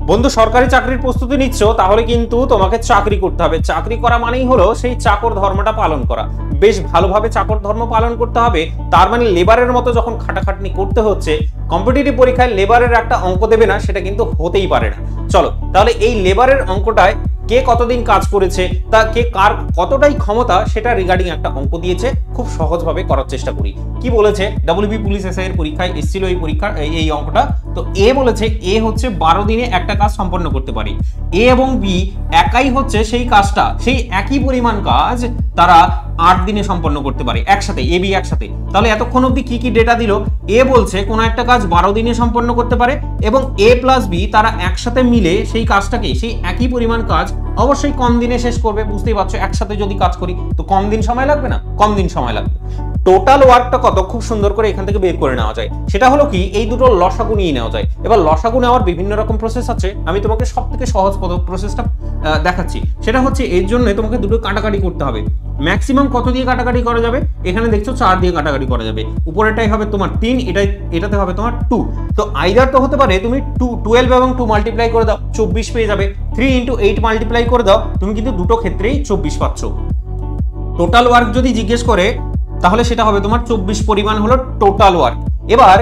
বন্ধু সরকারি চাকরির প্রস্তুতি নিচ্ছ, তাহলে কিন্তু তোমাকে চাকরি করতে হবে। চাকরি করা মানেই হলো সেই চাকর ধর্মটা পালন করা। বেশ ভালোভাবে চাকর ধর্ম পালন করতে হবে। তার মানে লেবারের মতো যখন খাটাখাটনি করতে হচ্ছে, কম্পিটিটিভ পরীক্ষায় লেবারের একটা অঙ্ক দেবে না, সেটা কিন্তু হতেই পারে না। চলো তাহলে এই লেবারের অঙ্কটায় কে কতদিন কাজ করেছে, তা কে কার কতটাই ক্ষমতা, সেটা রিগার্ডিং একটা অঙ্ক দিয়েছে। খুব সহজভাবে করার চেষ্টা করি। কি বলেছে, ডাব্লিউবি পুলিশ এসআই এর পরীক্ষায় এসেছিল এই পরীক্ষা এই অঙ্কটা। তো এ বলেছে এ হচ্ছে 12 দিনে একটা কাজ সম্পন্ন করতে পারে। এ এবং বি একাই হচ্ছে সেই কাজটা, সেই একই পরিমাণ কাজ তারা 8 দিনে সম্পন্ন করতে পারে একসাথে, এ বি একসাথে। তাহলে এতক্ষণ অবধি কি কি ডেটা দিল? এ বলছে কোন একটা কাজ 12 দিনে সম্পন্ন করতে পারে, এবং এ প্লাস বি তারা একসাথে মিলে সেই কাজটাকে, সেই একই পরিমাণ কাজ অবশ্যই কম দিনে শেষ করবে। বুঝতেই পারছো, একসাথে যদি কাজ করি তো কম দিন সময় লাগবে না? কম দিন সময় লাগবে। টোটাল ওয়ার্কটা কত খুব সুন্দর করে এখান থেকে বের করে নেওয়া যায়। সেটা হলো কি, এই দুটো লসাগু নিয়ে নেওয়া যায়। এবার লসাগু নেওয়ার বিভিন্ন রকম প্রসেস আছে, আমি তোমাকে সব থেকে সহজ প্রসেসটা দেখাচ্ছি। সেটা হচ্ছে এর জন্য তোমাকে দুটো কাটাকাটি করতে হবে। ম্যাক্সিমাম কত দিয়ে কাটাকাটি করা যাবে? এখানে দেখছো 4 দিয়ে কাটাকাটি করা যাবে। উপরেটাই হবে তোমার 3, এটাতে হবে তোমার 2। তো আইদার তো হতে পারে তুমি 12 এবং 2 মাল্টিপ্লাই করে দাও, 24 পেয়ে যাবে। 3 × 8 মাল্টিপ্লাই করে দাও, তুমি কিন্তু দুটো ক্ষেত্রেই 24 পাচ্ছ। টোটাল ওয়ার্ক যদি জিজ্ঞেস করে তাহলে সেটা হবে তোমার 24 পরিমাণ হলো টোটাল ওয়ার্ক। এবার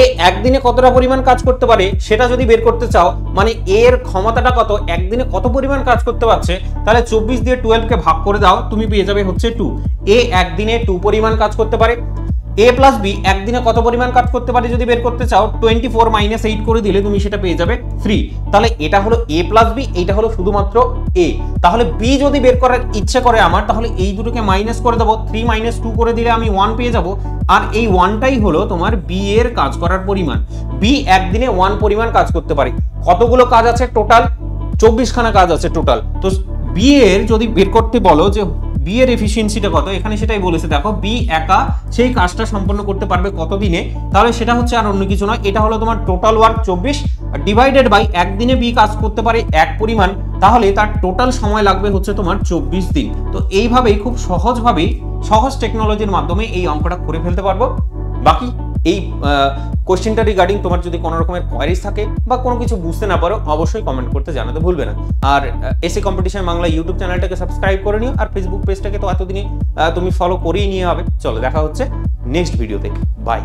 এ একদিনে কতটা পরিমাণ কাজ করতে পারে সেটা যদি বের করতে চাও, মানে এর ক্ষমতাটা কত, একদিনে কত পরিমাণ কাজ করতে পারছে, তাহলে 24 দিয়ে 12 কে ভাগ করে দাও, তুমি পেয়ে যাবে হচ্ছে 2। এ একদিনে 2 পরিমাণ কাজ করতে পারে। এ প্লাস বি একদিনে কত পরিমাণ কাজ করতে পারে যদি বের করতে চাও, 24 - 8 করে দিলে তুমি সেটা পেয়ে যাবে 3। তাহলে এটা হলো এ প্লাস বি, এইটা হলো শুধুমাত্র এ। তাহলে বি যদি বের করার ইচ্ছে করে আমার, তাহলে এই দুটোকে মাইনাস করে দেবো, 3 - 2 করে দিলে আমি 1 পেয়ে যাব। আর এই 1টাই হলো তোমার বি এর কাজ করার পরিমাণ। বি একদিনে 1 পরিমাণ কাজ করতে পারে। কতগুলো কাজ আছে টোটাল? 24 খানা কাজ আছে টোটাল। তো বি এর যদি বের করতে বলো যে বি এর এফিসিয়েন্সিটা কত, এখানে সেটাই বলেছে। দেখো বি একা সেই কাজটা সম্পন্ন করতে পারবে কত দিনে, তাহলে সেটা হচ্ছে আর অন্য কিছু নয়, এটা হলো তোমার টোটাল ওয়ার্ক 24 ডিভাইডেড বাই একদিনে বি কাজ করতে পারে 1 পরিমাণ, তাহলে তার টোটাল সময় লাগবে হচ্ছে তোমার 24 দিন। তো এইভাবেই খুব সহজভাবেই সহজ টেকনোলজির মাধ্যমে এই অঙ্কটা করে ফেলতে পারবো। বাকি এই কোশ্চেনটা রিগার্ডিং তোমার যদি কোনো রকমের কোয়ারিজ থাকে বা কোনো কিছু বুঝতে না পারো, অবশ্যই কমেন্ট করতে জানাতে ভুলবে না। আর এসএ কম্পিটিশন বাংলা ইউটিউব চ্যানেলটাকে সাবস্ক্রাইব করে নিও, আর ফেসবুক পেজটাকে তো এতদিনে তুমি ফলো করেই নিয়ে হবে। চলো দেখা হচ্ছে নেক্সট ভিডিওতে, বাই।